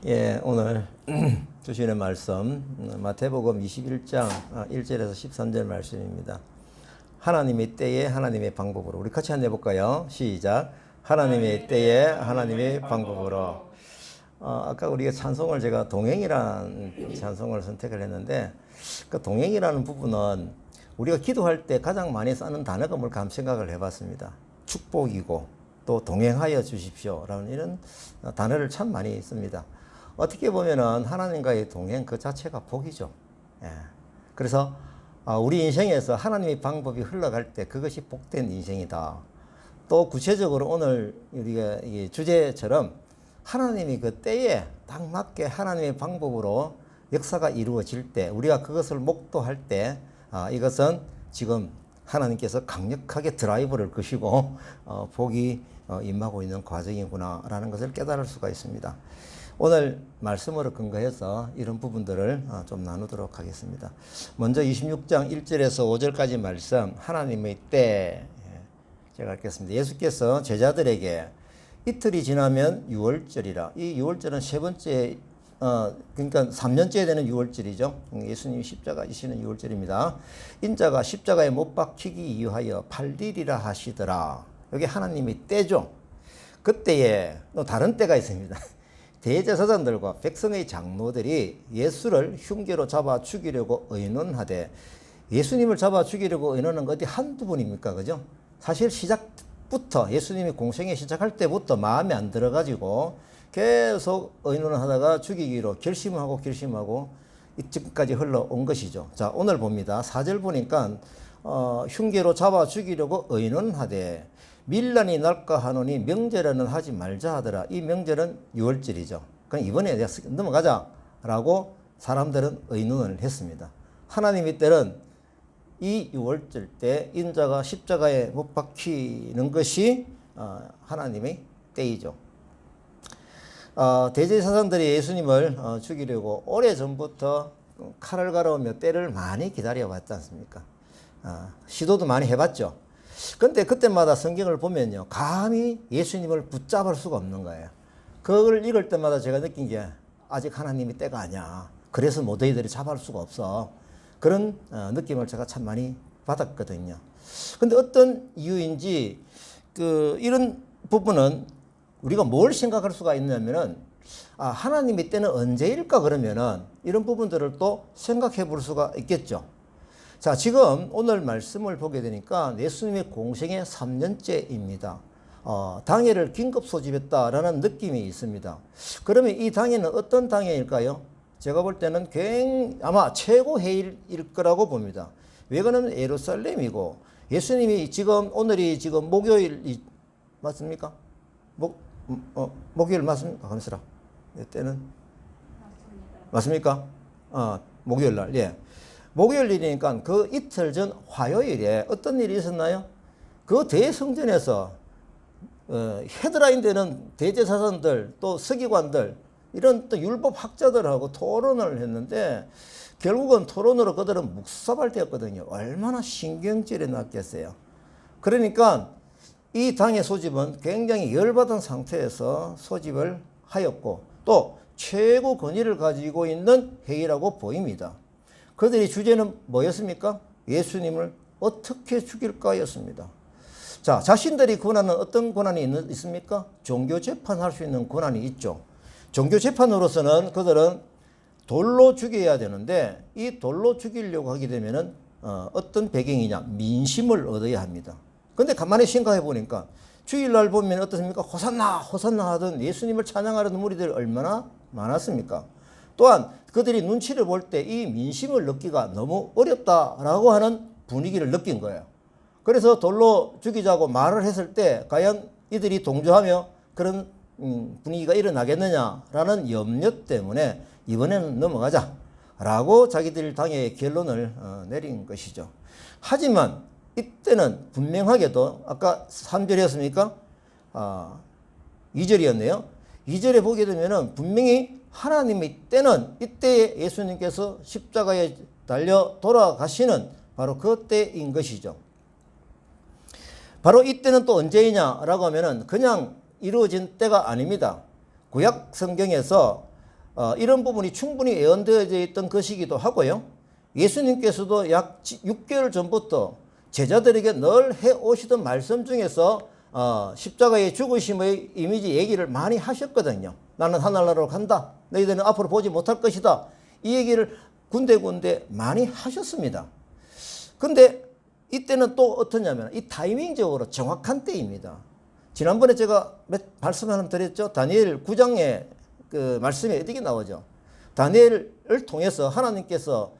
예, 오늘 주시는 말씀 마태복음 21장 1절에서 13절 말씀입니다. 하나님의 때에 하나님의 방법으로. 우리 같이 한번 해볼까요? 시작. 하나님의 때에 하나님의 방법으로. 아까 우리가 찬송을 제가 동행이라는 찬송을 선택을 했는데 그 동행이라는 부분은 우리가 기도할 때 가장 많이 쓰는 단어가 뭘까 한번 생각을 해봤습니다. 축복이고 또 동행하여 주십시오라는 이런 단어를 참 많이 씁니다. 어떻게 보면은 하나님과의 동행 그 자체가 복이죠. 예. 그래서 우리 인생에서 하나님의 방법이 흘러갈 때 그것이 복된 인생이다. 또 구체적으로 오늘 우리가 이 주제처럼 하나님이 그 때에 딱 맞게 하나님의 방법으로 역사가 이루어질 때 우리가 그것을 목도할 때 이것은 지금 하나님께서 강력하게 드라이브를 거시고 복이 임하고 있는 과정이구나라는 것을 깨달을 수가 있습니다. 오늘 말씀으로 근거해서 이런 부분들을 좀 나누도록 하겠습니다. 먼저 26장 1절에서 5절까지 말씀 하나님의 때 제가 읽겠습니다. 예수께서 제자들에게 이틀이 지나면 유월절이라. 이 유월절은 세 번째 그러니까 3년째 되는 유월절이죠. 예수님이 십자가 지시는 유월절입니다. 인자가 십자가에 못 박히기 위하여 8일이라 하시더라. 여기 하나님의 때죠. 그때에 또 다른 때가 있습니다. 대제사장들과 백성의 장로들이 예수를 흉계로 잡아 죽이려고 의논하되, 예수님을 잡아 죽이려고 의논한 거 어디 한두 번입니까? 그죠? 사실 시작부터 예수님이 공생애 시작할 때부터 마음에 안 들어가지고 계속 의논을 하다가 죽이기로 결심하고 이쯤까지 흘러온 것이죠. 자, 오늘 봅니다. 4절 보니까 흉계로 잡아 죽이려고 의논하되 밀란이 날까 하노니 명절에는 하지 말자 하더라. 이 명절은 유월절이죠. 그럼 이번에 넘어가자라고 사람들은 의논을 했습니다. 하나님의 때는 이 유월절 때 인자가 십자가에 못 박히는 것이 하나님의 때이죠. 대제사장들이 예수님을 죽이려고 오래전부터 칼을 갈아오며 때를 많이 기다려봤지 않습니까? 시도도 많이 해봤죠. 근데 그때마다 성경을 보면요, 감히 예수님을 붙잡을 수가 없는 거예요. 그걸 읽을 때마다 제가 느낀 게 아직 하나님이 때가 아니야. 그래서 너희들이 잡을 수가 없어. 그런 느낌을 제가 참 많이 받았거든요. 근데 어떤 이유인지 이런 부분은 우리가 뭘 생각할 수가 있냐면은 하나님의 때는 언제일까 그러면은 이런 부분들을 또 생각해 볼 수가 있겠죠. 자, 지금 오늘 말씀을 보게 되니까 예수님의 공생애 3년째입니다. 당회를 긴급 소집했다라는 느낌이 있습니다. 그러면 이 당회는 어떤 당회일까요? 제가 볼 때는 아마 최고 회의일 거라고 봅니다. 왜 그러면 예루살렘이고 예수님이 오늘이 지금 목요일 맞습니까? 목요일 맞습니까? 가만있어라. 때는 맞습니까? 목요일 날. 예. 목요일이니까 그 이틀 전 화요일에 어떤 일이 있었나요? 그 대성전에서 헤드라인 되는 대제사장들 또 서기관들 이런 또 율법 학자들하고 토론을 했는데 결국은 토론으로 그들은 묵사발되었거든요. 얼마나 신경질이 났겠어요. 그러니까 이 당의 소집은 굉장히 열받은 상태에서 소집을 하였고 또 최고 권위를 가지고 있는 회의라고 보입니다. 그들의 주제는 뭐였습니까? 예수님을 어떻게 죽일까였습니다. 자, 자신들이 권한은 어떤 권한이 있습니까? 종교 재판할 수 있는 권한이 있죠. 종교 재판으로서는 그들은 돌로 죽여야 되는데 이 돌로 죽이려고 하게 되면은 어떤 배경이냐? 민심을 얻어야 합니다. 근데 가만히 생각해 보니까 주일날 보면 어떻습니까? 호산나 호산나 하던 예수님을 찬양하는 무리들이 얼마나 많았습니까? 또한 그들이 눈치를 볼 때 이 민심을 넣기가 너무 어렵다라고 하는 분위기를 느낀 거예요. 그래서 돌로 죽이자고 말을 했을 때 과연 이들이 동조하며 그런 분위기가 일어나겠느냐라는 염려 때문에 이번에는 넘어가자라고 자기들 당의 결론을 내린 것이죠. 하지만 이때는 분명하게도 아까 3절이었습니까? 2절이었네요. 2절에 보게 되면은 분명히 하나님의 때는 이때에 예수님께서 십자가에 달려 돌아가시는 바로 그 때인 것이죠. 바로 이때는 또 언제이냐라고 하면은 그냥 이루어진 때가 아닙니다. 구약 성경에서 이런 부분이 충분히 예언되어져 있던 것이기도 하고요. 예수님께서도 약 6개월 전부터 제자들에게 늘 해오시던 말씀 중에서 십자가의 죽으심의 이미지 얘기를 많이 하셨거든요. 나는 하늘나라로 간다. 너희들은 앞으로 보지 못할 것이다. 이 얘기를 군데군데 많이 하셨습니다. 근데 이때는 또 어떠냐면 이 타이밍적으로 정확한 때입니다. 지난번에 제가 말씀 하나 드렸죠. 다니엘 9장에 그 말씀이 어떻게 나오죠? 다니엘을 통해서 하나님께서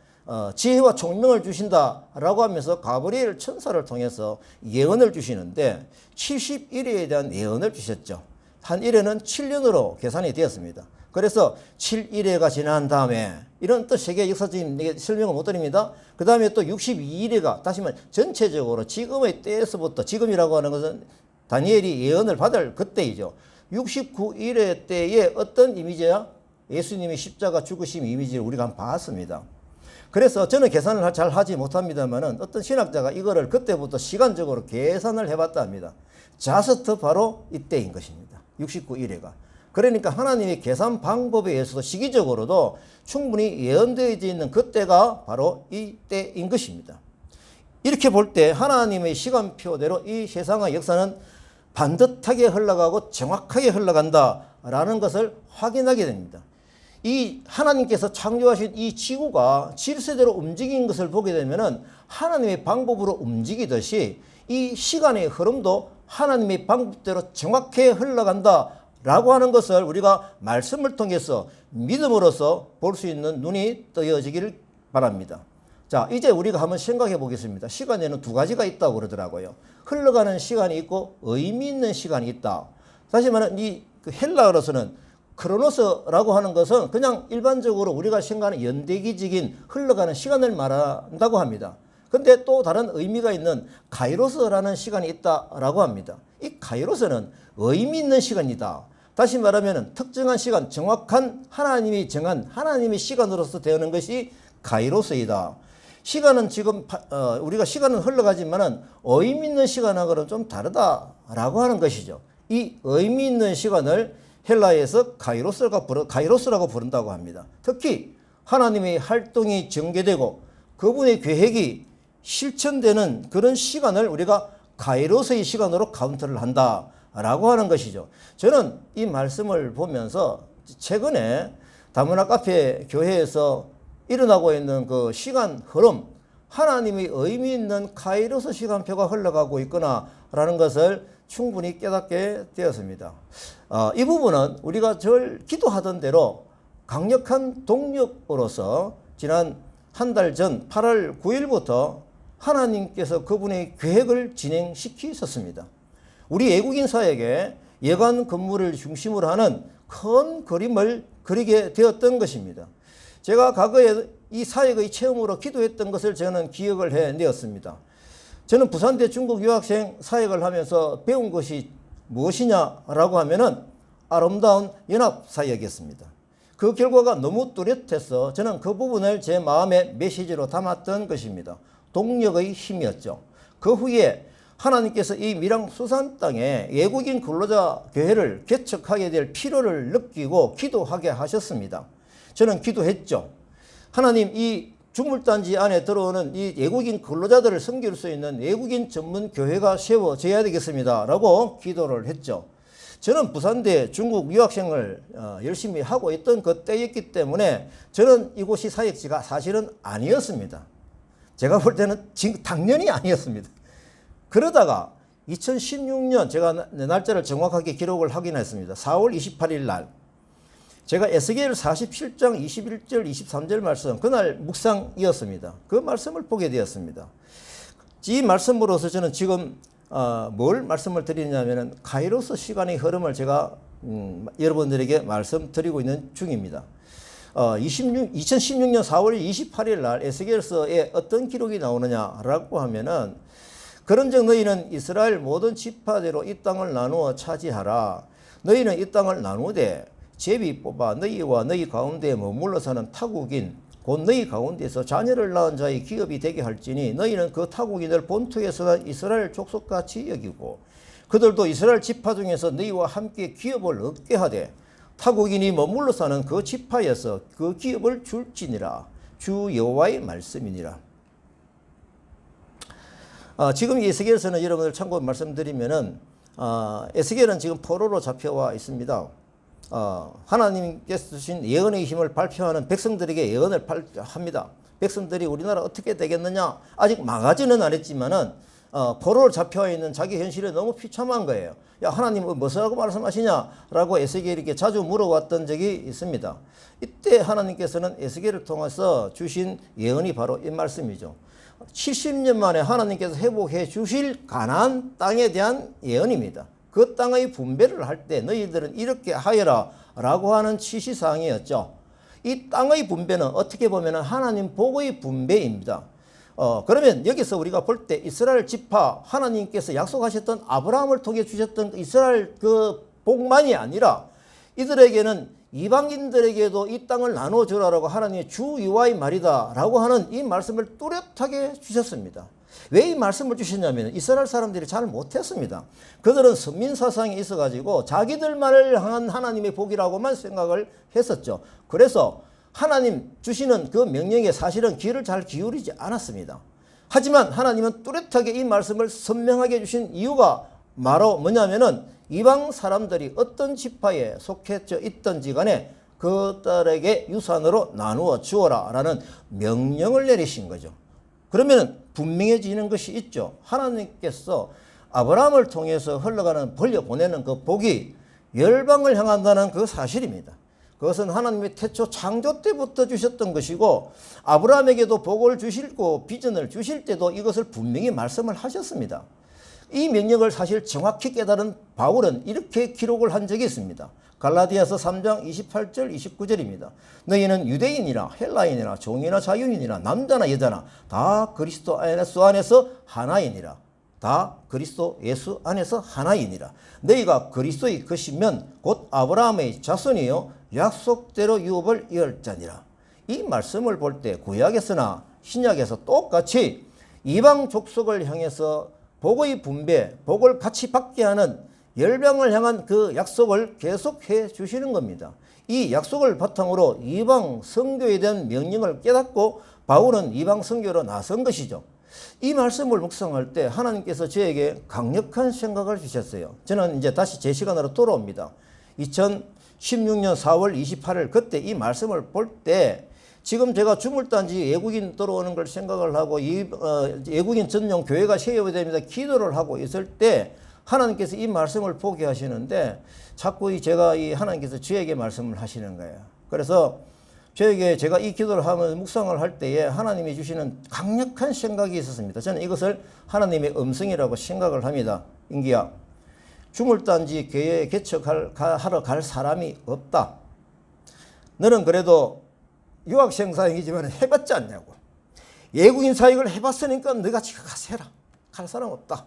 지혜와 총명을 주신다라고 하면서 가브리엘 천사를 통해서 예언을 주시는데 70일에 대한 예언을 주셨죠. 한 일에는 7년으로 계산이 되었습니다. 그래서 7일회가 지난 다음에 이런 또 세계 역사적인 설명을 못 드립니다. 그 다음에 또 62일회가 다시 말해 전체적으로 지금의 때에서부터 지금이라고 하는 것은 다니엘이 예언을 받을 그때이죠. 69일회 때에 어떤 이미지야? 예수님이 십자가 죽으심 이미지를 우리가 한번 봤습니다. 그래서 저는 계산을 잘 하지 못합니다만은 어떤 신학자가 이거를 그때부터 시간적으로 계산을 해봤다 합니다. 자스트 바로 이때인 것입니다. 69일회가. 그러니까 하나님의 계산 방법에 의해서도 시기적으로도 충분히 예언되어 있는 그때가 바로 이때인 것입니다. 이렇게 볼 때 하나님의 시간표대로 이 세상의 역사는 반듯하게 흘러가고 정확하게 흘러간다라는 것을 확인하게 됩니다. 이 하나님께서 창조하신 이 지구가 질서대로 움직이는 것을 보게 되면은 하나님의 방법으로 움직이듯이 이 시간의 흐름도 하나님의 방법대로 정확하게 흘러간다라고 하는 것을 우리가 말씀을 통해서 믿음으로써 볼 수 있는 눈이 뜨여지기를 바랍니다. 자, 이제 우리가 한번 생각해 보겠습니다. 시간에는 두 가지가 있다고 그러더라고요. 흘러가는 시간이 있고 의미 있는 시간이 있다. 다시 말하면 이 헬라어로서는 크로노스라고 하는 것은 그냥 일반적으로 우리가 생각하는 연대기적인 흘러가는 시간을 말한다고 합니다. 근데 또 다른 의미가 있는 카이로스라는 시간이 있다라고 합니다. 이 카이로스는 의미 있는 시간이다. 다시 말하면 특정한 시간, 정확한 하나님이 정한 하나님의 시간으로서 되는 것이 카이로스이다. 시간은 지금 우리가 시간은 흘러가지만은 의미 있는 시간하고는 좀 다르다라고 하는 것이죠. 이 의미 있는 시간을 헬라에서 카이로스라고 부른다고 합니다. 특히 하나님의 활동이 전개되고 그분의 계획이 실천되는 그런 시간을 우리가 카이로스의 시간으로 카운트를 한다라고 하는 것이죠. 저는 이 말씀을 보면서 최근에 다문화 카페 교회에서 일어나고 있는 그 시간 흐름, 하나님의 의미 있는 카이로스 시간표가 흘러가고 있구나라는 것을 충분히 깨닫게 되었습니다. 이 부분은 우리가 절 기도하던 대로 강력한 동력으로서 지난 한 달 전 8월 9일부터 하나님께서 그분의 계획을 진행시키셨습니다. 우리 외국인 사회에 예관 근무를 중심으로 하는 큰 그림을 그리게 되었던 것입니다. 제가 과거에 이 사역의 체험으로 기도했던 것을 저는 기억을 해내었습니다. 저는 부산대 중국 유학생 사역을 하면서 배운 것이 무엇이냐라고 하면은 아름다운 연합 사역이었습니다. 그 결과가 너무 뚜렷해서 저는 그 부분을 제 마음의 메시지로 담았던 것입니다. 동력의 힘이었죠. 그 후에 하나님께서 이 밀양 수산 땅에 외국인 근로자 교회를 개척하게 될 필요를 느끼고 기도하게 하셨습니다. 저는 기도했죠. 하나님, 이 중물단지 안에 들어오는 이 외국인 근로자들을 섬길 수 있는 외국인 전문 교회가 세워져야 되겠습니다. 라고 기도를 했죠. 저는 부산대 중국 유학생을 열심히 하고 있던 그때였기 때문에 저는 이곳이 사역지가 사실은 아니었습니다. 제가 볼 때는 당연히 아니었습니다. 그러다가 2016년 제가 날짜를 정확하게 기록을 하긴 했습니다. 4월 28일 날 제가 에스겔 47장 21절 23절 말씀, 그날 묵상이었습니다. 그 말씀을 보게 되었습니다. 이 말씀으로서 저는 지금 뭘 말씀을 드리냐면은 카이로스 시간의 흐름을 제가 여러분들에게 말씀드리고 있는 중입니다. 2016년 4월 28일 날 에스겔서에 어떤 기록이 나오느냐라고 하면은 그런즉 너희는 이스라엘 모든 지파대로 이 땅을 나누어 차지하라. 너희는 이 땅을 나누되 제비 뽑아 너희와 너희 가운데 머물러 사는 타국인 곧 너희 가운데서 자녀를 낳은 자의 기업이 되게 할지니 너희는 그 타국인을 본토에서 난 이스라엘 족속같이 여기고 그들도 이스라엘 지파 중에서 너희와 함께 기업을 얻게 하되 타국인이 머물러 사는 그 지파에서 그 기업을 줄지니라. 주 여호와의 말씀이니라. 지금 에스겔서는 여러분들 참고 말씀드리면은 에스겔은 지금 포로로 잡혀와 있습니다. 하나님께서 주신 예언의 힘을 발표하는 백성들에게 예언을 합니다. 백성들이 우리나라 어떻게 되겠느냐, 아직 망하지는 않았지만은 포로로 잡혀와 있는 자기 현실에 너무 비참한 거예요. 야, 하나님 무엇이라고 말씀하시냐라고 에스겔에게 자주 물어왔던 적이 있습니다. 이때 하나님께서는 에스겔을 통해서 주신 예언이 바로 이 말씀이죠. 70년 만에 하나님께서 회복해 주실 가나안 땅에 대한 예언입니다. 그 땅의 분배를 할 때 너희들은 이렇게 하여라 라고 하는 지시사항이었죠. 이 땅의 분배는 어떻게 보면 하나님 복의 분배입니다. 그러면 여기서 우리가 볼 때 이스라엘 지파, 하나님께서 약속하셨던 아브라함을 통해 주셨던 이스라엘 그 복만이 아니라 이들에게는 이방인들에게도 이 땅을 나눠주라라고 하나님의 주 여호와의 말이다 라고 하는 이 말씀을 뚜렷하게 주셨습니다. 왜 이 말씀을 주셨냐면 이스라엘 사람들이 잘 못했습니다. 그들은 선민사상이 있어가지고 자기들만을 향한 하나님의 복이라고만 생각을 했었죠. 그래서 하나님 주시는 그 명령에 사실은 귀를 잘 기울이지 않았습니다. 하지만 하나님은 뚜렷하게 이 말씀을 선명하게 주신 이유가 바로 뭐냐면은 이방 사람들이 어떤 지파에 속해져 있든지 간에 그들에게 유산으로 나누어 주어라 라는 명령을 내리신 거죠. 그러면 분명해지는 것이 있죠. 하나님께서 아브라함을 통해서 흘러가는 벌려보내는 그 복이 열방을 향한다는 그 사실입니다. 그것은 하나님의 태초 창조 때부터 주셨던 것이고 아브라함에게도 복을 주시고 비전을 주실 때도 이것을 분명히 말씀을 하셨습니다. 이 명령을 사실 정확히 깨달은 바울은 이렇게 기록을 한 적이 있습니다. 갈라디아서 3장 28절 29절입니다. 너희는 유대인이나 헬라인이나 종이나 자유인이나 남자나 여자나 다 그리스도 예수 안에서 하나이니라. 다 그리스도 예수 안에서 하나이니라. 너희가 그리스도의 것이면 곧 아브라함의 자손이요 약속대로 유업을 이을 자니라. 이 말씀을 볼 때 구약에서나 신약에서 똑같이 이방 족속을 향해서 복의 분배, 복을 같이 받게 하는 열방을 향한 그 약속을 계속해 주시는 겁니다. 이 약속을 바탕으로 이방 선교에 대한 명령을 깨닫고 바울은 이방 선교로 나선 것이죠. 이 말씀을 묵상할 때 하나님께서 저에게 강력한 생각을 주셨어요. 저는 이제 다시 제 시간으로 돌아옵니다. 2016년 4월 28일 그때 이 말씀을 볼 때 지금 제가 주물단지 외국인 들어오는 걸 생각을 하고 외국인 전용 교회가 세워야 됩니다. 기도를 하고 있을 때 하나님께서 이 말씀을 보게 하시는데 자꾸 제가 이 하나님께서 저에게 말씀을 하시는 거예요. 그래서 저에게 제가 이 기도를 하면서 묵상을 할 때에 하나님이 주시는 강력한 생각이 있었습니다. 저는 이것을 하나님의 음성이라고 생각을 합니다. 인기야, 주물단지 교회에 개척하러 갈 사람이 없다. 너는 그래도 유학생 사역이지만 해봤지 않냐고. 외국인 사역을 해봤으니까 너가 지금 가서 해라. 갈 사람 없다.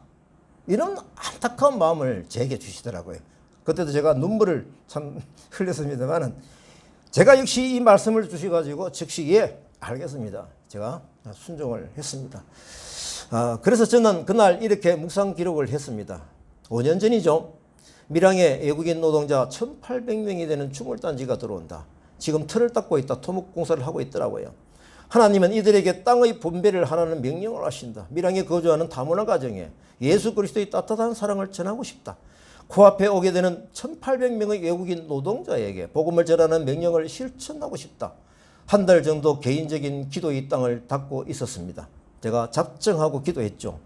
이런 안타까운 마음을 제게 주시더라고요. 그때도 제가 눈물을 참 흘렸습니다만은 제가 역시 이 말씀을 주셔가지고 즉시 예 알겠습니다. 제가 순종을 했습니다. 그래서 저는 그날 이렇게 묵상 기록을 했습니다. 5년 전이죠. 밀양에 외국인 노동자 1,800명이 되는 주물단지가 들어온다. 지금 틀을 닦고 있다. 토목공사를 하고 있더라고요. 하나님은 이들에게 땅의 분배를 하라는 명령을 하신다. 밀양에 거주하는 다문화 가정에 예수 그리스도의 따뜻한 사랑을 전하고 싶다. 코앞에 오게 되는 1,800명의 외국인 노동자에게 복음을 전하는 명령을 실천하고 싶다. 한 달 정도 개인적인 기도의 땅을 닦고 있었습니다. 제가 작정하고 기도했죠.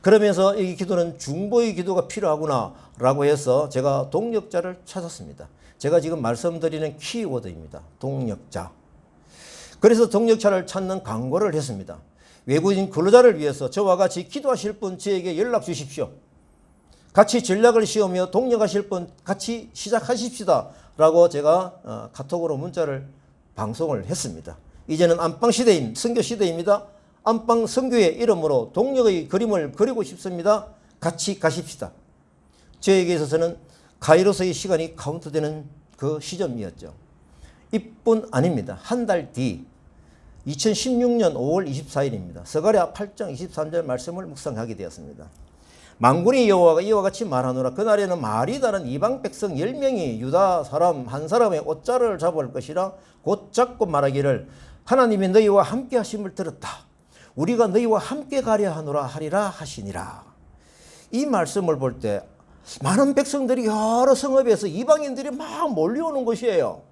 그러면서 이 기도는 중보의 기도가 필요하구나 라고 해서 제가 동력자를 찾았습니다. 제가 지금 말씀드리는 키워드입니다. 동력자. 그래서 동력자를 찾는 광고를 했습니다. 외국인 근로자를 위해서 저와 같이 기도하실 분 저에게 연락 주십시오. 같이 전략을 씌우며 동력하실 분 같이 시작하십시다 라고 제가 카톡으로 문자를 방송을 했습니다. 이제는 안방시대인 선교시대입니다. 안방 선교의 이름으로 동력의 그림을 그리고 싶습니다. 같이 가십시다. 저에게 있어서는 가이로서의 시간이 카운트되는 그 시점이었죠. 이뿐 아닙니다. 한 달 뒤 2016년 5월 24일입니다. 스가랴 8장 23절 말씀을 묵상하게 되었습니다. 만군의 여호와가 이와 같이 말하노라. 그날에는 말이 다른 이방 백성 10명이 유다 사람 한 사람의 옷자를 잡을 것이라 곧 잡고 말하기를 하나님이 너희와 함께 하심을 들었다. 우리가 너희와 함께 가려 하노라 하리라 하시니라. 이 말씀을 볼 때 많은 백성들이 여러 성읍에서 이방인들이 막 몰려오는 것이에요.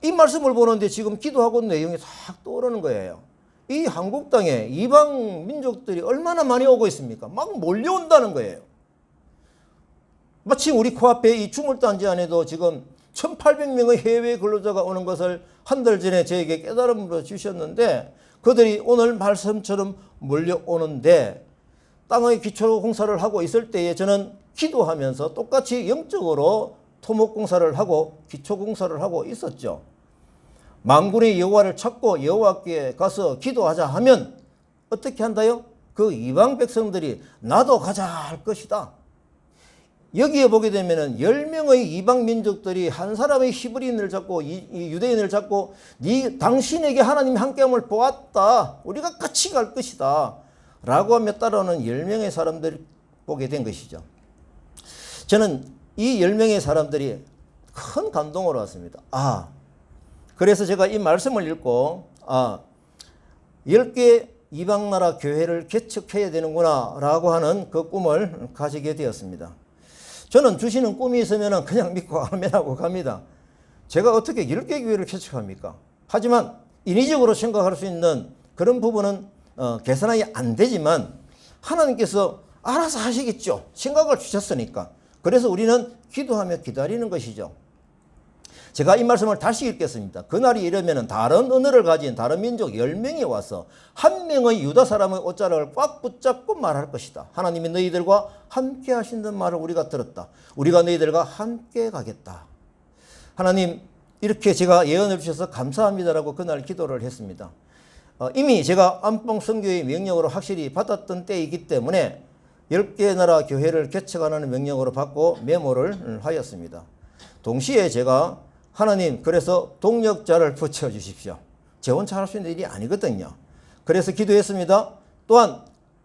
이 말씀을 보는데 지금 기도하고 내용이 싹 떠오르는 거예요. 이 한국 땅에 이방 민족들이 얼마나 많이 오고 있습니까? 막 몰려온다는 거예요. 마치 우리 코앞에 이 주물단지 안에도 지금 1800명의 해외 근로자가 오는 것을 한 달 전에 저에게 깨달음으로 주셨는데 그들이 오늘 말씀처럼 몰려오는데 땅의 기초 공사를 하고 있을 때에 저는 기도하면서 똑같이 영적으로 토목 공사를 하고 기초 공사를 하고 있었죠. 만군의 여호와를 찾고 여호와께 가서 기도하자 하면 어떻게 한다요? 그 이방 백성들이 나도 가자 할 것이다. 여기에 보게 되면은 10명의 이방 민족들이 한 사람의 히브리인을 잡고 이 유대인을 잡고 당신에게 하나님이 함께함을 보았다. 우리가 같이 갈 것이다. 라고 하며 따라오는 10명의 사람들을 보게 된 것이죠. 저는 이 10명의 사람들이 큰 감동을 왔습니다. 그래서 제가 이 말씀을 읽고 10개 이방나라 교회를 개척해야 되는구나 라고 하는 그 꿈을 가지게 되었습니다. 저는 주시는 꿈이 있으면 그냥 믿고 아멘하고 갑니다. 제가 어떻게 10개 교회를 개척합니까? 하지만 인위적으로 생각할 수 있는 그런 부분은 계산이 안 되지만 하나님께서 알아서 하시겠죠. 생각을 주셨으니까. 그래서 우리는 기도하며 기다리는 것이죠. 제가 이 말씀을 다시 읽겠습니다. 그날이 이르면 다른 언어를 가진 다른 민족 10명이 와서 한 명의 유다 사람의 옷자락을 꽉 붙잡고 말할 것이다. 하나님이 너희들과 함께 하신다는 말을 우리가 들었다. 우리가 너희들과 함께 가겠다. 하나님 이렇게 제가 예언해 주셔서 감사합니다라고 그날 기도를 했습니다. 이미 제가 안봉 선교의 명령으로 확실히 받았던 때이기 때문에 10개 나라 교회를 개척하는 명령으로 받고 메모를 하였습니다. 동시에 제가 하나님 그래서 동력자를 붙여주십시오. 제 혼자 할 수 있는 일이 아니거든요. 그래서 기도했습니다. 또한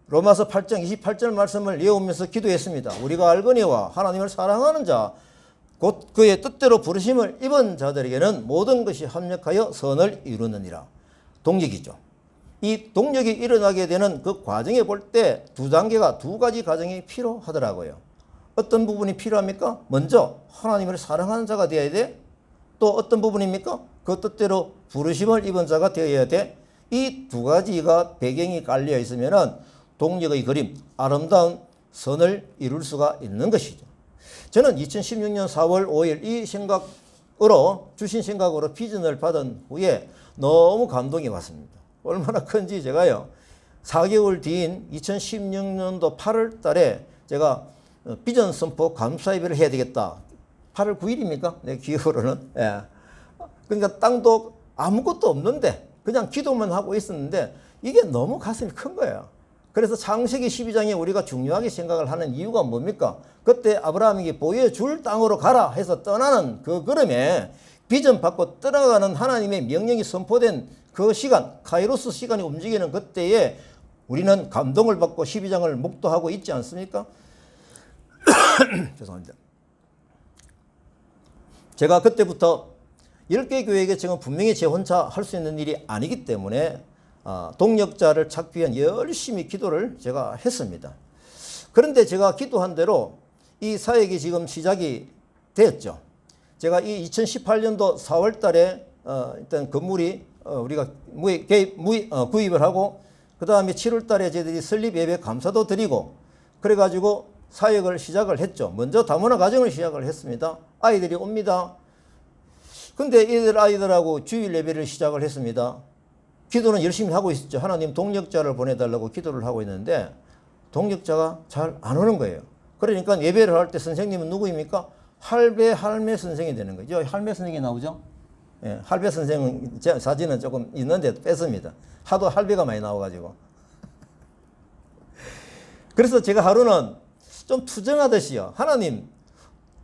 로마서 8장 28절 말씀을 외우면서 기도했습니다. 우리가 알거니와 하나님을 사랑하는 자 곧 그의 뜻대로 부르심을 입은 자들에게는 모든 것이 합력하여 선을 이루느니라. 동력이죠. 이 동력이 일어나게 되는 그 과정에 볼 때 두 가지 과정이 필요하더라고요. 어떤 부분이 필요합니까? 먼저 하나님을 사랑하는 자가 되어야 돼. 또 어떤 부분입니까? 그 뜻대로 부르심을 입은 자가 되어야 돼. 이 두 가지가 배경이 깔려 있으면 동력의 그림, 아름다운 선을 이룰 수가 있는 것이죠. 저는 2016년 4월 5일 이 생각으로 주신 생각으로 비전을 받은 후에 너무 감동이 왔습니다. 얼마나 큰지 제가요. 4개월 뒤인 2016년도 8월 달에 제가 비전 선포 감사 예배를 해야 되겠다. 8월 9일입니까? 내 기억으로는. 예. 그러니까 땅도 아무것도 없는데 그냥 기도만 하고 있었는데 이게 너무 가슴이 큰 거예요. 그래서 창세기 12장에 우리가 중요하게 생각을 하는 이유가 뭡니까? 그때 아브라함에게 보여줄 땅으로 가라 해서 떠나는 그 걸음에 비전 받고 떠나가는 하나님의 명령이 선포된 그 시간, 카이로스 시간이 움직이는 그때에 우리는 감동을 받고 12장을 묵도하고 있지 않습니까? 죄송합니다. 제가 그때부터 10개 교회 개척은 분명히 제 혼자 할 수 있는 일이 아니기 때문에 동력자를 찾기 위한 열심히 기도를 제가 했습니다. 그런데 제가 기도한 대로 이 사역이 지금 시작이 되었죠. 제가 이 2018년도 4월 달에 일단 건물이 우리가 구입을 하고 그 다음에 7월 달에 저희들이 설립 예배 감사도 드리고 그래가지고 사역을 시작을 했죠. 먼저 다문화 가정을 시작을 했습니다. 아이들이 옵니다. 근데 아이들하고 주일 예배를 시작을 했습니다. 기도는 열심히 하고 있었죠. 하나님 동력자를 보내달라고 기도를 하고 있는데 동력자가 잘 안 오는 거예요. 그러니까 예배를 할 때 선생님은 누구입니까? 할매 선생이 되는 거죠. 할매 선생이 나오죠. 예, 할배 선생 제 사진은 조금 있는데 뺐습니다. 하도 할배가 많이 나와가지고. 그래서 제가 하루는 좀 투정하듯이요. 하나님,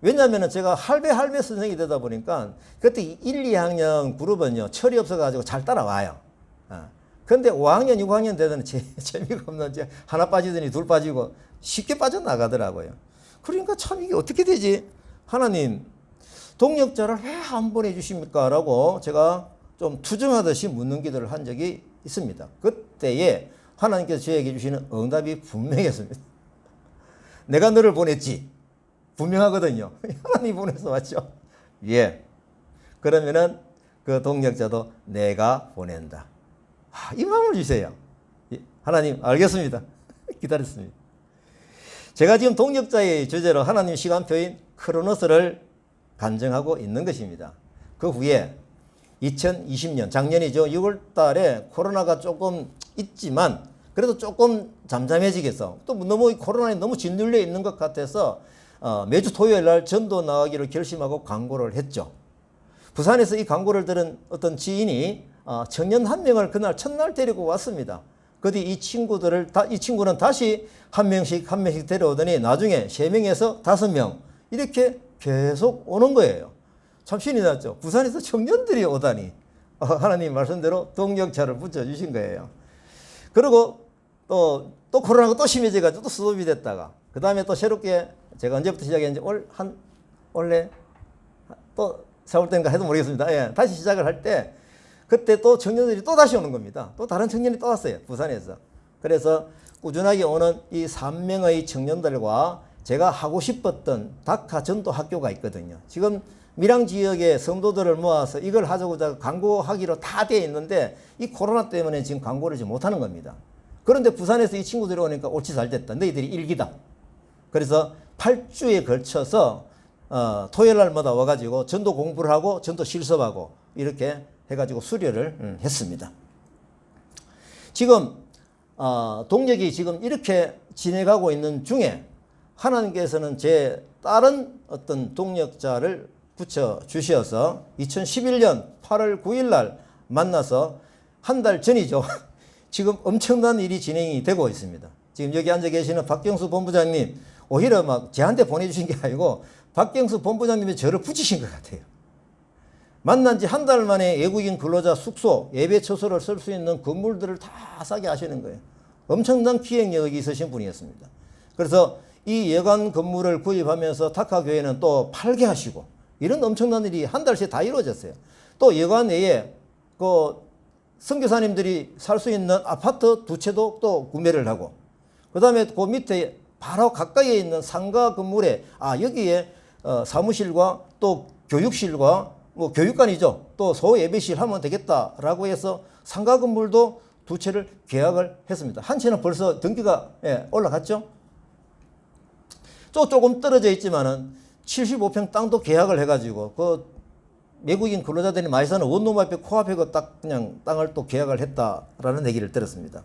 왜냐하면 제가 할배 선생이 되다 보니까 그때 1, 2학년 그룹은요 철이 없어가지고 잘 따라와요. 근데 5학년, 6학년 되더니 재미가 없는지 하나 빠지더니 둘 빠지고 쉽게 빠져나가더라고요. 그러니까 참 이게 어떻게 되지? 하나님, 동역자를 왜 안 보내주십니까? 라고 제가 좀 투정하듯이 묻는 기도를 한 적이 있습니다. 그때에 하나님께서 저에게 주시는 응답이 분명했습니다. 내가 너를 보냈지. 분명하거든요. 하나님이 보내서 왔죠. 예. 그러면은 그 동역자도 내가 보낸다. 이 마음을 주세요. 하나님, 알겠습니다. 기다렸습니다. 제가 지금 동역자의 주제로 하나님 시간표인 크로노스를 간증하고 있는 것입니다. 그 후에 2020년 작년이죠. 6월 달에 코로나가 조금 있지만 그래도 조금 잠잠해지겠어. 또 너무 코로나에 너무 짓눌려 있는 것 같아서 매주 토요일 날 전도 나가기로 결심하고 광고를 했죠. 부산에서 이 광고를 들은 어떤 지인이 청년 한 명을 그날 첫날 데리고 왔습니다. 그뒤 이 친구는 다시 한 명씩 데려오더니 나중에 3명에서 5명 이렇게 계속 오는 거예요. 참 신이 났죠. 부산에서 청년들이 오다니 하나님 말씀대로 동역자를 붙여주신 거예요. 그리고 또 코로나가 또 심해져가지고 또 스톱이 됐다가 그 다음에 또 새롭게 제가 언제부터 시작했는지 원래 또 4월 때인가 해도 모르겠습니다. 예, 다시 시작을 할 때 그때 또 청년들이 또 다시 오는 겁니다. 또 다른 청년이 또 왔어요. 부산에서. 그래서 꾸준하게 오는 이 3명의 청년들과 제가 하고 싶었던 다카 전도 학교가 있거든요. 지금 밀양 지역의 성도들을 모아서 이걸 하자고 광고하기로 다 되어 있는데 이 코로나 때문에 지금 광고를 지금 못하는 겁니다. 그런데 부산에서 이 친구들이 오니까 옳지 잘 됐다. 너희들이 일기다. 그래서 8주에 걸쳐서 토요일 날마다 와가지고 전도 공부를 하고 전도 실습하고 이렇게 해가지고 수료를 했습니다. 지금 동역이 지금 이렇게 진행하고 있는 중에 하나님께서는 제 다른 어떤 동역자를 붙여 주셔서 2011년 8월 9일 날 만나서 한 달 전이죠. 지금 엄청난 일이 진행이 되고 있습니다. 지금 여기 앉아 계시는 박경수 본부장님 오히려 막 저한테 보내주신 게 아니고 박경수 본부장님이 저를 붙이신 것 같아요. 만난 지 한 달 만에 외국인 근로자 숙소, 예배 처소를 쓸 수 있는 건물들을 다 싸게 하시는 거예요. 엄청난 기획력이 있으신 분이었습니다. 그래서 이 여관 건물을 구입하면서 다카 교회는 또 팔게 하시고 이런 엄청난 일이 한 달 새에 다 이루어졌어요. 또 여관 내에 그 선교사님들이 살 수 있는 아파트 2채도 또 구매를 하고 그 다음에 그 밑에 바로 가까이에 있는 상가 건물에 여기에 사무실과 또 교육실과 뭐 교육관이죠. 또 소예배실 하면 되겠다라고 해서 상가 건물도 2채를 계약을 했습니다. 한 채는 벌써 등기가 올라갔죠. 조금 떨어져 있지만은 75평 땅도 계약을 해가지고 그 외국인 근로자들이 많이 사는 원룸 앞에 코앞에 그 딱 그냥 땅을 또 계약을 했다라는 얘기를 들었습니다.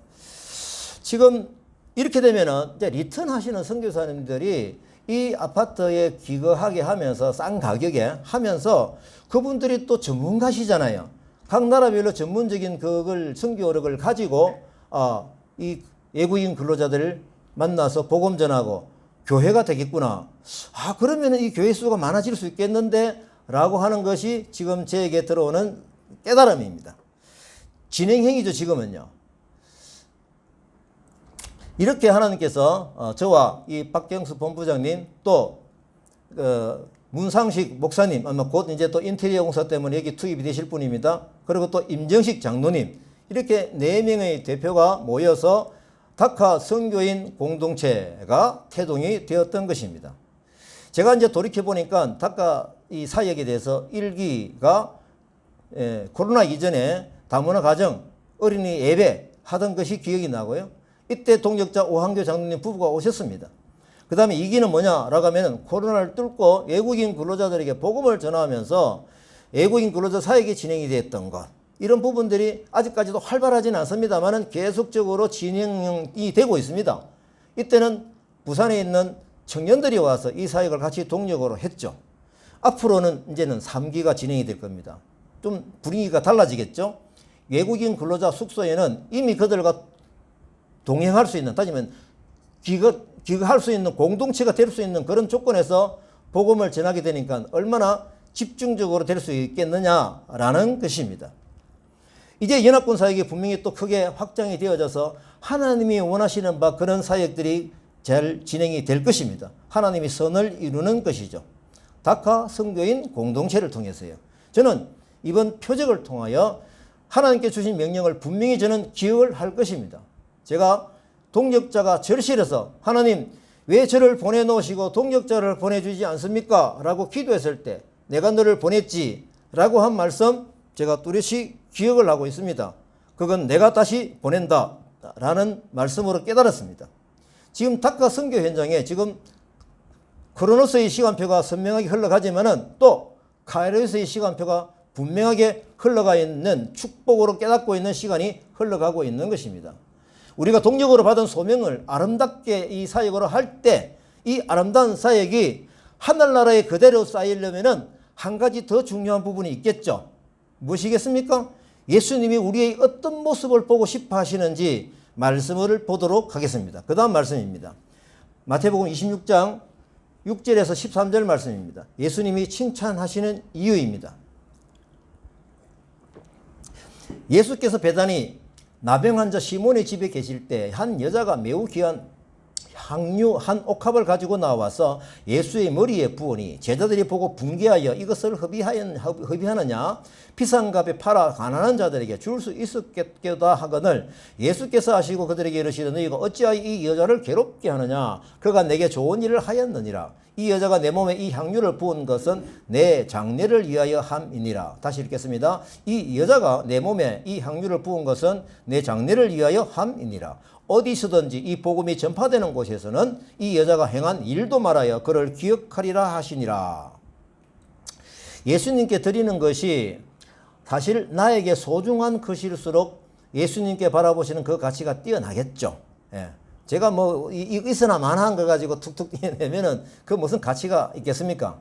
지금 이렇게 되면은 이제 리턴 하시는 선교사님들이 이 아파트에 기거하게 하면서 싼 가격에 하면서 그분들이 또 전문가시잖아요. 각 나라별로 전문적인 그걸 선교력을 가지고 이 외국인 근로자들을 만나서 복음 전하고 교회가 되겠구나. 그러면 이 교회 수가 많아질 수 있겠는데 라고 하는 것이 지금 저에게 들어오는 깨달음입니다. 진행형이죠, 지금은요. 이렇게 하나님께서 저와 이 박경수 본부장님 또 문상식 목사님 아마 곧 이제 또 인테리어 공사 때문에 여기 투입이 되실 분입니다. 그리고 또 임정식 장로님 이렇게 4명의 대표가 모여서 다카 선교인 공동체가 태동이 되었던 것입니다. 제가 이제 돌이켜 보니까 다카 이 사역에 대해서 1기가 코로나 이전에 다문화 가정 어린이 예배 하던 것이 기억이 나고요. 이때 동역자 오한교 장로님 부부가 오셨습니다. 그 다음에 2기는 뭐냐라고 하면 코로나를 뚫고 외국인 근로자들에게 복음을 전하면서 외국인 근로자 사역이 진행이 됐던 것. 이런 부분들이 아직까지도 활발하지는 않습니다만 계속적으로 진행이 되고 있습니다. 이때는 부산에 있는 청년들이 와서 이 사역을 같이 동력으로 했죠. 앞으로는 이제는 3기가 진행이 될 겁니다. 좀 분위기가 달라지겠죠. 외국인 근로자 숙소에는 이미 그들과 동행할 수 있는, 따지면 기거할 수 있는 공동체가 될 수 있는 그런 조건에서 복음을 전하게 되니까 얼마나 집중적으로 될 수 있겠느냐라는 것입니다. 이제 연합군 사역이 분명히 또 크게 확장이 되어져서 하나님이 원하시는 바 그런 사역들이 잘 진행이 될 것입니다. 하나님이 선을 이루는 것이죠. 다카 선교인 공동체를 통해서요. 저는 이번 표적을 통하여 하나님께 주신 명령을 분명히 저는 기억을 할 것입니다. 제가 동역자가 절실해서 하나님 왜 저를 보내놓으시고 동역자를 보내주지 않습니까? 라고 기도했을 때 내가 너를 보냈지 라고 한 말씀 제가 뚜렷이 기억을 하고 있습니다. 그건 내가 다시 보낸다 라는 말씀으로 깨달았습니다. 지금 다카 선교 현장에 지금 크로노스의 시간표가 선명하게 흘러가지만은 또 카이로스의 시간표가 분명하게 흘러가 있는 축복으로 깨닫고 있는 시간이 흘러가고 있는 것입니다. 우리가 동력으로 받은 소명을 아름답게 이 사역으로 할 때 이 아름다운 사역이 하늘나라에 그대로 쌓이려면은 한 가지 더 중요한 부분이 있겠죠. 무엇이겠습니까? 예수님이 우리의 어떤 모습을 보고 싶어 하시는지 말씀을 보도록 하겠습니다. 그 다음 말씀입니다. 마태복음 26장 6절에서 13절 말씀입니다. 예수님이 칭찬하시는 이유입니다. 예수께서 베다니 나병 환자 시몬의 집에 계실 때 한 여자가 매우 귀한 향유 한 옥합을 가지고 나와서 예수의 머리에 부으니 제자들이 보고 분개하여 이것을 허비하느냐 비싼 값에 팔아 가난한 자들에게 줄 수 있었겠다 하거늘 예수께서 하시고 그들에게 이르시되 너희가 어찌하여 이 여자를 괴롭게 하느냐 그가 내게 좋은 일을 하였느니라 이 여자가 내 몸에 이 향유를 부은 것은 내 장례를 위하여 함이니라. 다시 읽겠습니다. 이 여자가 내 몸에 이 향유를 부은 것은 내 장례를 위하여 함이니라. 어디서든지 이 복음이 전파되는 곳에서는 이 여자가 행한 일도 말하여 그를 기억하리라 하시니라. 예수님께 드리는 것이 사실 나에게 소중한 것일수록 예수님께 바라보시는 그 가치가 뛰어나겠죠. 예. 제가 뭐 있으나 마나한 거 가지고 툭툭 내면은 그 무슨 가치가 있겠습니까?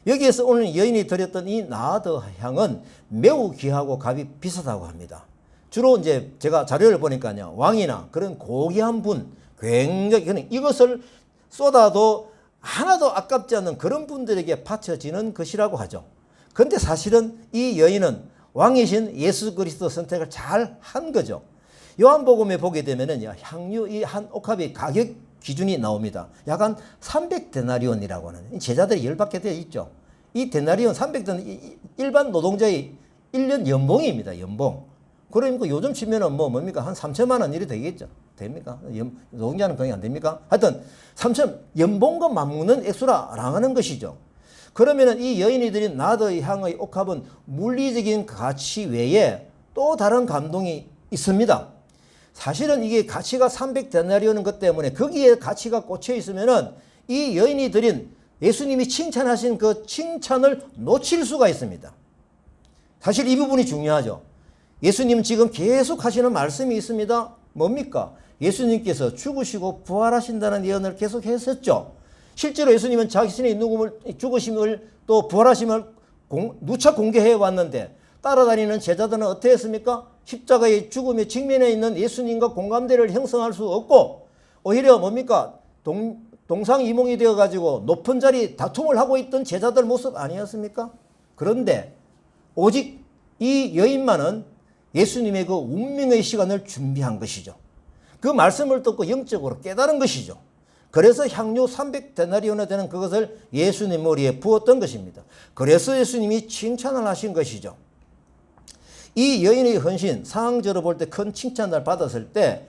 여기에서 오늘 여인이 드렸던 이 나드 향은 매우 귀하고 값이 비싸다고 합니다. 주로 이제 제가 자료를 보니까요. 왕이나 그런 고귀한 분, 굉장히 이것을 쏟아도 하나도 아깝지 않는 그런 분들에게 바쳐지는 것이라고 하죠. 그런데 사실은 이 여인은 왕이신 예수 그리스도 선택을 잘 한 거죠. 요한복음에 보게 되면은 향유 이 한 옥합의 가격 기준이 나옵니다. 약간 300데나리온이라고 하는 제자들이 열받게 되어 있죠. 이 데나리온 300데나리온 일반 노동자의 1년 연봉입니다. 연봉. 그러니까 요즘 치면은 뭡니까? 한 3천만 원 일이 되겠죠. 됩니까? 노동자는 그게 안 됩니까? 하여튼 3천 연봉과 맞먹는 액수라라는 것이죠. 그러면은 이 여인이 드린 나드 향의 옥합은 물리적인 가치 외에 또 다른 감동이 있습니다. 사실은 이게 가치가 300데나리온인 것 때문에 거기에 가치가 꽂혀 있으면은 이 여인이 드린 예수님이 칭찬하신 그 칭찬을 놓칠 수가 있습니다. 사실 이 부분이 중요하죠. 예수님 지금 계속 하시는 말씀이 있습니다. 뭡니까? 예수님께서 죽으시고 부활하신다는 예언을 계속 했었죠. 실제로 예수님은 자신의 죽으심을 또 부활하심을 누차 공개해 왔는데 따라다니는 제자들은 어떻게 했습니까? 십자가의 죽음에 직면해 있는 예수님과 공감대를 형성할 수 없고 오히려 뭡니까? 동상이몽이 되어가지고 높은 자리 다툼을 하고 있던 제자들 모습 아니었습니까? 그런데 오직 이 여인만은 예수님의 그 운명의 시간을 준비한 것이죠. 그 말씀을 듣고 영적으로 깨달은 것이죠. 그래서 향유 300데나리온에 되는 그것을 예수님 머리에 부었던 것입니다. 그래서 예수님이 칭찬을 하신 것이죠. 이 여인의 헌신, 상황적으로 볼 때 큰 칭찬을 받았을 때,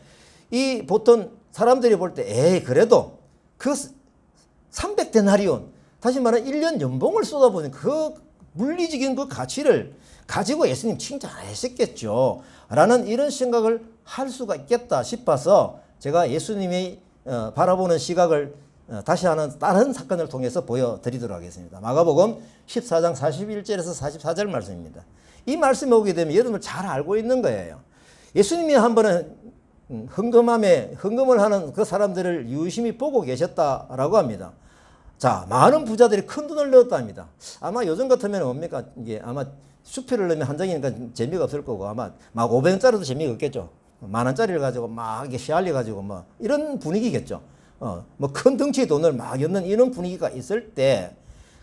이 보통 사람들이 볼 때, 에이, 그래도 그 300데나리온, 다시 말하면 1년 연봉을 쏟아부은 그 물리적인 그 가치를 가지고 예수님 칭찬하셨겠죠. 라는 이런 생각을 할 수가 있겠다 싶어서 제가 예수님이 바라보는 시각을 다시 하는 다른 사건을 통해서 보여드리도록 하겠습니다. 마가복음 14장 41절에서 44절 말씀입니다. 이 말씀에 오게 되면 여러분들 잘 알고 있는 거예요. 예수님이 한 번은 헌금을 하는 그 사람들을 유심히 보고 계셨다라고 합니다. 자, 많은 부자들이 큰 돈을 넣었답니다. 아마 요즘 같으면 뭡니까? 이게 아마 수표를 넣으면 한 장이니까 재미가 없을 거고 아마 막 500원짜리도 재미가 없겠죠. 만 원짜리를 가지고 막 이게 시알려 가지고 뭐 이런 분위기겠죠. 뭐 큰 덩치의 돈을 막 엮는 이런 분위기가 있을 때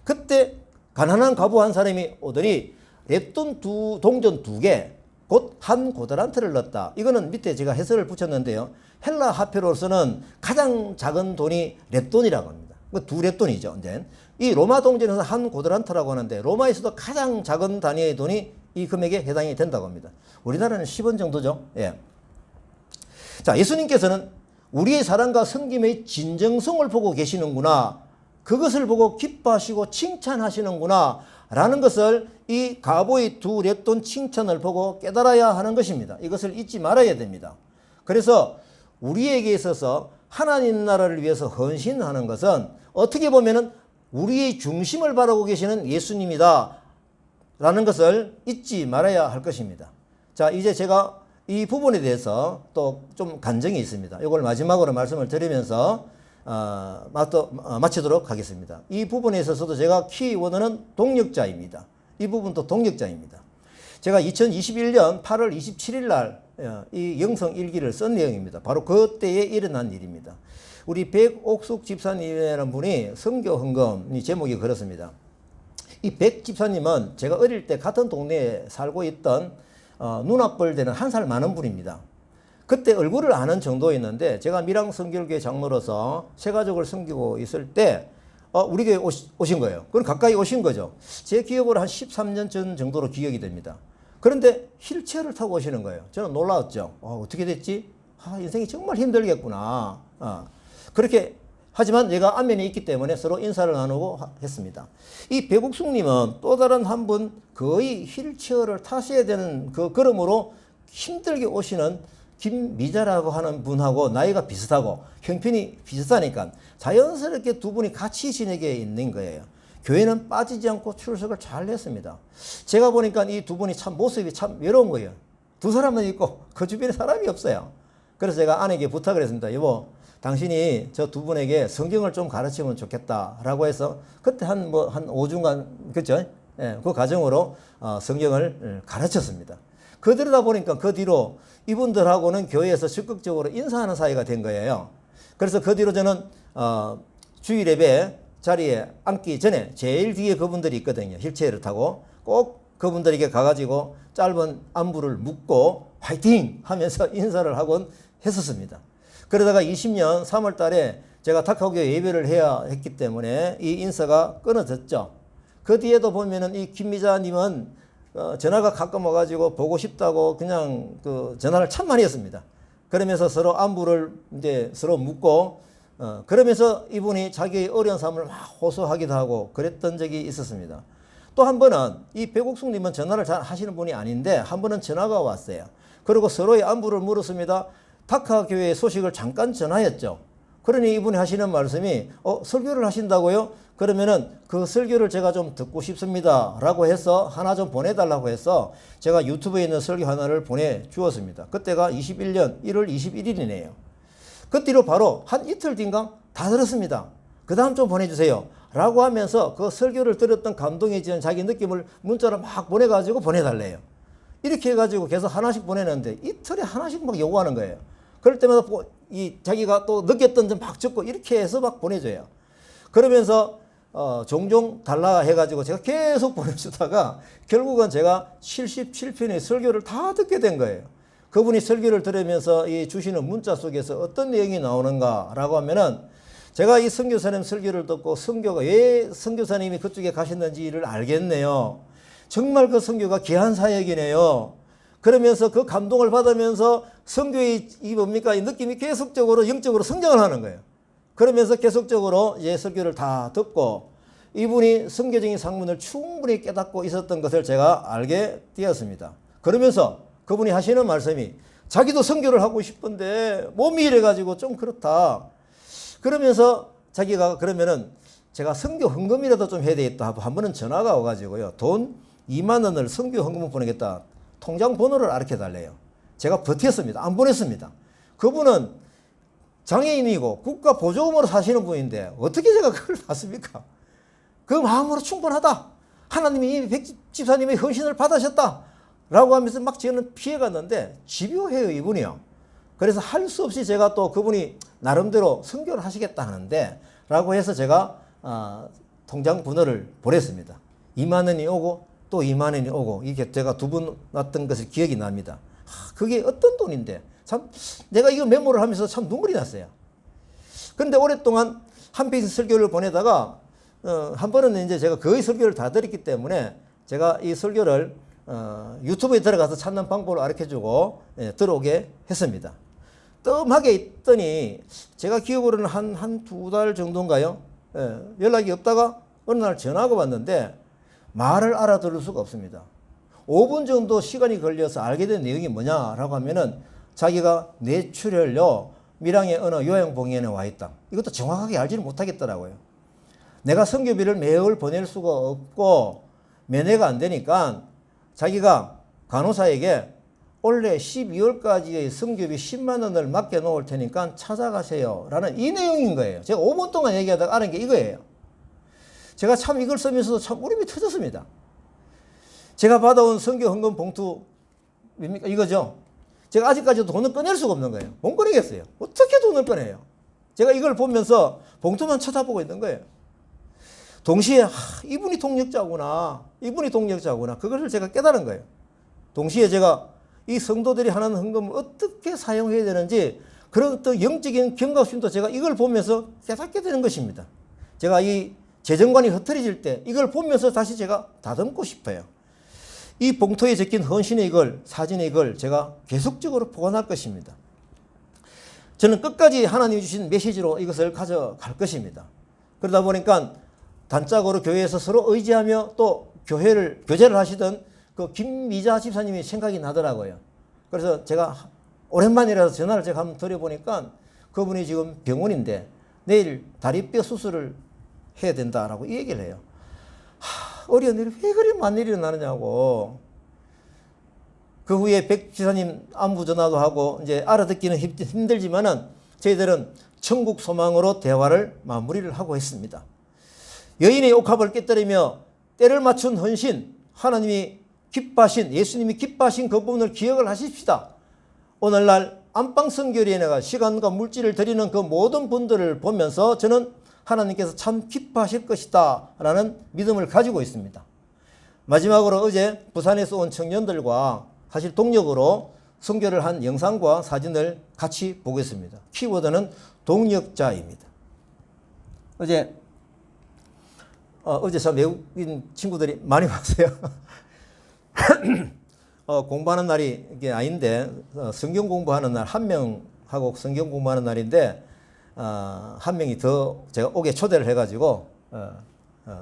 그때 가난한 과부 한 사람이 오더니 랩돈 동전 2개 곧 한 고드란트를 넣었다. 이거는 밑에 제가 해설을 붙였는데요. 헬라 화폐로서는 가장 작은 돈이 렙돈이라고 합니다. 두 렙돈이죠. 이제 이 로마 동전에서 한 고드란트라고 하는데 로마에서도 가장 작은 단위의 돈이 이 금액에 해당이 된다고 합니다. 우리나라는 10원 정도죠. 예. 자, 예수님께서는 우리의 사랑과 섬김의 진정성을 보고 계시는구나. 그것을 보고 기뻐하시고 칭찬하시는구나. 라는 것을 이 가보의 두 렙돈 칭찬을 보고 깨달아야 하는 것입니다. 이것을 잊지 말아야 됩니다. 그래서 우리에게 있어서 하나님 나라를 위해서 헌신하는 것은 어떻게 보면은 우리의 중심을 바라고 계시는 예수님이다. 라는 것을 잊지 말아야 할 것입니다. 자, 이제 제가 이 부분에 대해서 또 좀 간증이 있습니다. 이걸 마지막으로 말씀을 드리면서 마치도록 하겠습니다. 이 부분에 있어서도 제가 키워드는 동력자입니다. 이 부분도 동력자입니다. 제가 2021년 8월 27일 날 이 영성 일기를 쓴 내용입니다. 바로 그때에 일어난 일입니다. 우리 백옥숙 집사님이라는 분이 선교 헌금이 제목이 그렇습니다. 이 백 집사님은 제가 어릴 때 같은 동네에 살고 있던 눈앞벌 되는 한 살 많은 분입니다. 그때 얼굴을 아는 정도였는데 제가 밀양 선교교회 장로로서 세 가족을 섬기고 있을 때 우리 교회 오신 거예요. 그럼 가까이 오신 거죠. 제 기억으로 한 13년 전 정도로 기억이 됩니다. 그런데 휠체어를 타고 오시는 거예요. 저는 놀라웠죠. 어떻게 됐지? 인생이 정말 힘들겠구나. 그렇게 하지만 내가 안면에 있기 때문에 서로 인사를 나누고 했습니다. 이 백옥숙님은 또 다른 한 분 거의 휠체어를 타셔야 되는 그 걸음으로 힘들게 오시는 김미자라고 하는 분하고 나이가 비슷하고 형편이 비슷하니까 자연스럽게 두 분이 같이 지내게 있는 거예요. 교회는 빠지지 않고 출석을 잘 했습니다. 제가 보니까 이 두 분이 참 모습이 참 외로운 거예요. 두 사람만 있고 그 주변에 사람이 없어요. 그래서 제가 아내에게 부탁을 했습니다. 여보, 당신이 저 두 분에게 성경을 좀 가르치면 좋겠다라고 해서 그때 한 5주간 그죠? 예, 그 과정으로 성경을 가르쳤습니다. 그러다 보니까 그 뒤로 이분들하고는 교회에서 적극적으로 인사하는 사이가 된 거예요. 그래서 그 뒤로 저는 주일 예배 자리에 앉기 전에 제일 뒤에 그분들이 있거든요. 휠체어를 타고 꼭 그분들에게 가가지고 짧은 안부를 묻고 화이팅 하면서 인사를 하곤 했었습니다. 그러다가 20년 3월 달에 제가 탁하교회 예배를 해야 했기 때문에 이 인사가 끊어졌죠. 그 뒤에도 보면은 이 김미자님은 전화가 가끔 와가지고 보고 싶다고 그냥 그 전화를 참 많이 했습니다. 그러면서 서로 안부를 이제 서로 묻고 그러면서 이분이 자기의 어려운 삶을 막 호소하기도 하고 그랬던 적이 있었습니다. 또 한 번은 이 백옥숙님은 전화를 잘 하시는 분이 아닌데 한 번은 전화가 왔어요. 그리고 서로의 안부를 물었습니다. 타카교회 소식을 잠깐 전하였죠. 그러니 이분이 하시는 말씀이 설교를 하신다고요? 그러면은 그 설교를 제가 좀 듣고 싶습니다 라고 해서 하나 좀 보내달라고 해서 제가 유튜브에 있는 설교 하나를 보내주었습니다. 그때가 21년 1월 21일이네요. 그 뒤로 바로 한 이틀 뒤인가 다 들었습니다. 그 다음 좀 보내주세요 라고 하면서 그 설교를 들었던 감동에 지은 자기 느낌을 문자로 막 보내가지고 보내달래요. 이렇게 해가지고 계속 하나씩 보내는데 이틀에 하나씩 막 요구하는 거예요. 그럴 때마다 자기가 또 느꼈던 점 막 적고 이렇게 해서 막 보내줘요. 그러면서 종종 달라 해가지고 제가 계속 보내주다가 결국은 제가 77편의 설교를 다 듣게 된 거예요. 그분이 설교를 들으면서 이 주시는 문자 속에서 어떤 내용이 나오는가라고 하면은 제가 이 선교사님 설교를 듣고 선교가 왜 선교사님이 그쪽에 가셨는지를 알겠네요. 정말 그 선교가 귀한 사역이네요. 그러면서 그 감동을 받으면서 선교의 이 뭡니까? 이 느낌이 계속적으로 영적으로 성장을 하는 거예요. 그러면서 계속적으로 설교를 다 듣고 이분이 선교적인 상문을 충분히 깨닫고 있었던 것을 제가 알게 되었습니다. 그러면서 그분이 하시는 말씀이 자기도 선교를 하고 싶은데 몸이 이래가지고 좀 그렇다. 그러면서 자기가 그러면은 제가 선교 헌금이라도 좀 해야 되겠다 하고 한 번은 전화가 와가지고요. 돈 2만 원을 선교 헌금을 보내겠다. 통장 번호를 알려 달래요. 제가 버텼습니다. 안 보냈습니다. 그분은 장애인이고 국가 보조금으로 사시는 분인데 어떻게 제가 그걸 받습니까? 그 마음으로 충분하다. 하나님이 백집사님의 헌신을 받으셨다. 라고 하면서 막 저는 피해갔는데 집요해요, 이분이요. 그래서 할 수 없이 제가 또 그분이 나름대로 선교를 하시겠다 하는데 라고 해서 제가 통장 번호를 보냈습니다. 2만 원이 오고 또 2만 원이 오고 이게 제가 두 번 났던 것을 기억이 납니다. 그게 어떤 돈인데 참 내가 이거 메모를 하면서 참 눈물이 났어요. 그런데 오랫동안 한 페이지 설교를 보내다가 한 번은 이제 제가 거의 설교를 다 드렸기 때문에 제가 이 설교를 유튜브에 들어가서 찾는 방법을 가르쳐주고 들어오게 했습니다. 뜸하게 있더니 제가 기억으로는 한 두 달 정도인가요? 연락이 없다가 어느 날 전화가 왔는데 말을 알아들을 수가 없습니다. 5분 정도 시간이 걸려서 알게 된 내용이 뭐냐라고 하면은 자기가 뇌출혈로 밀양의 어느 요양봉원에 와 있다. 이것도 정확하게 알지를 못하겠더라고요. 내가 성교비를 매월 보낼 수가 없고 면회가 안 되니까 자기가 간호사에게 올해 12월까지의 성교비 10만 원을 맡겨 놓을 테니까 찾아가세요 라는 이 내용인 거예요. 제가 5분 동안 얘기하다가 아는 게 이거예요. 제가 참 이걸 쓰면서도 참 울음이 터졌습니다. 제가 받아온 성교 헌금 봉투 뭡니까? 이거죠. 제가 아직까지도 돈을 꺼낼 수가 없는 거예요. 못 꺼내겠어요. 어떻게 돈을 꺼내요? 제가 이걸 보면서 봉투만 쳐다보고 있는 거예요. 동시에 이분이 동력자구나. 이분이 동력자구나. 그것을 제가 깨달은 거예요. 동시에 제가 이 성도들이 하는 헌금을 어떻게 사용해야 되는지 그런 어떤 영적인 경각심도 제가 이걸 보면서 깨닫게 되는 것입니다. 제가 이 재정관이 흐트러질 때 이걸 보면서 다시 제가 다듬고 싶어요. 이 봉투에 적힌 헌신의 이걸, 사진의 이걸 제가 계속적으로 보관할 것입니다. 저는 끝까지 하나님이 주신 메시지로 이것을 가져갈 것입니다. 그러다 보니까 단짝으로 교회에서 서로 의지하며 또 교제를 하시던 그 김미자 집사님이 생각이 나더라고요. 그래서 제가 오랜만이라서 전화를 제가 한번 드려보니까 그분이 지금 병원인데 내일 다리뼈 수술을 해야 된다라고 이 얘기를 해요. 어려운 일이 왜 그리 많은 일이 나느냐고. 그 후에 백 지사님 안부 전화도 하고 이제 알아듣기는 힘들지만은 저희들은 천국 소망으로 대화를 마무리를 하고 했습니다. 여인의 옥합을 깨뜨리며 때를 맞춘 헌신, 하나님이 기뻐하신, 예수님이 기뻐하신 그 부분을 기억을 하십시다. 오늘날 안방성교리에다가 시간과 물질을 드리는 그 모든 분들을 보면서 저는 하나님께서 참 기뻐하실 것이다 라는 믿음을 가지고 있습니다. 마지막으로 어제 부산에서 온 청년들과 사실 동력으로 선교를 한 영상과 사진을 같이 보겠습니다. 키워드는 동력자입니다. 어제 저 외국인 친구들이 많이 왔어요. 공부하는 날이 이게 아닌데 성경 공부하는 날 한 명하고 성경 공부하는 날인데 한 명이 더 제가 오게 초대를 해가지고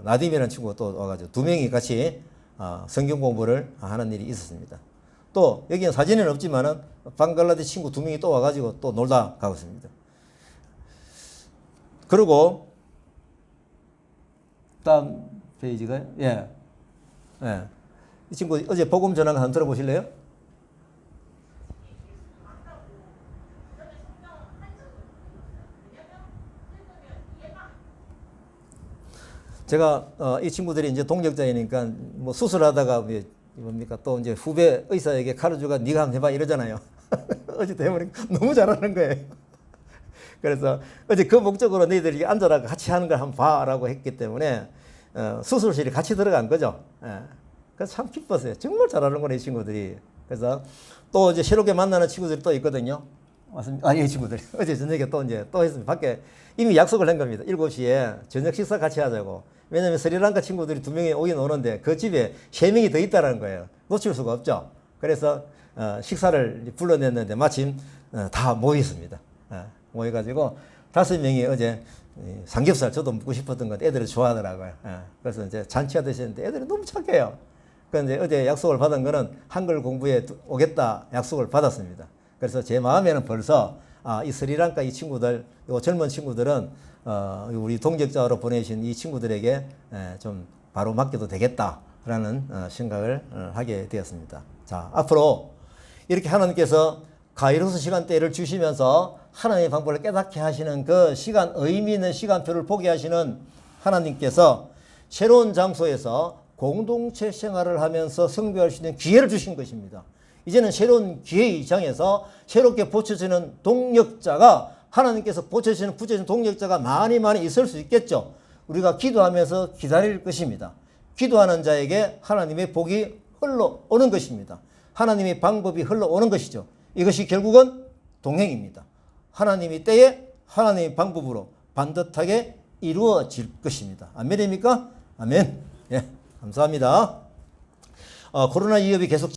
나딤이라는 친구가 또 와가지고 두 명이 같이 성경 공부를 하는 일이 있었습니다. 또 여기는 사진은 없지만은 방글라데시 친구 두 명이 또 와가지고 또 놀다 가고 있습니다. 그리고 다음 페이지가요? 예. 이 친구 어제 복음 전한 거 한번 들어보실래요? 제가 이 친구들이 이제 동력자이니까 뭐 수술하다가 뭡니까 또 이제 후배 의사에게 가르쳐가 네가 한번 해봐 이러잖아요. 어제 해보니까 너무 잘하는 거예요. 그래서 어제 그 목적으로 너희들이 앉아라 같이 하는 걸 한번 봐라고 했기 때문에 수술실에 같이 들어간 거죠. 그래서 참 기뻤어요. 정말 잘하는 거네 이 친구들이. 그래서 또 이제 새롭게 만나는 친구들이 또 있거든요. 맞습니다. 이 친구들이 어제 저녁에 또 했습니다. 밖에 이미 약속을 한 겁니다. 7시에 저녁 식사 같이 하자고. 왜냐면 스리랑카 친구들이 2명이 오긴 오는데 그 집에 3명이 더 있다는 거예요. 놓칠 수가 없죠. 그래서 식사를 불러냈는데 마침 다 모였습니다. 모여가지고 5명이 어제 삼겹살 저도 먹고 싶었던 건 애들이 좋아하더라고요. 그래서 이제 잔치하듯이 했는데 애들이 너무 착해요. 그런데 어제 약속을 받은 거는 한글 공부에 오겠다 약속을 받았습니다. 그래서 제 마음에는 벌써 이 스리랑카 이 친구들, 요 젊은 친구들은 우리 동역자로 보내신 이 친구들에게 좀 바로 맡겨도 되겠다라는 생각을 하게 되었습니다. 자, 앞으로 이렇게 하나님께서 가이로스 시간대를 주시면서 하나님의 방법을 깨닫게 하시는 그 시간, 의미 있는 시간표를 보게 하시는 하나님께서 새로운 장소에서 공동체 생활을 하면서 성교할 수 있는 기회를 주신 것입니다. 이제는 새로운 기회의 장에서 새롭게 보쳐지는 동력자가 하나님께서 부처지는 동력자가 많이 있을 수 있겠죠. 우리가 기도하면서 기다릴 것입니다. 기도하는 자에게 하나님의 복이 흘러오는 것입니다. 하나님의 방법이 흘러오는 것이죠. 이것이 결국은 동행입니다. 하나님의 때에 하나님의 방법으로 반듯하게 이루어질 것입니다. 아멘입니까? 아멘. 예, 감사합니다. 코로나 위협이 계속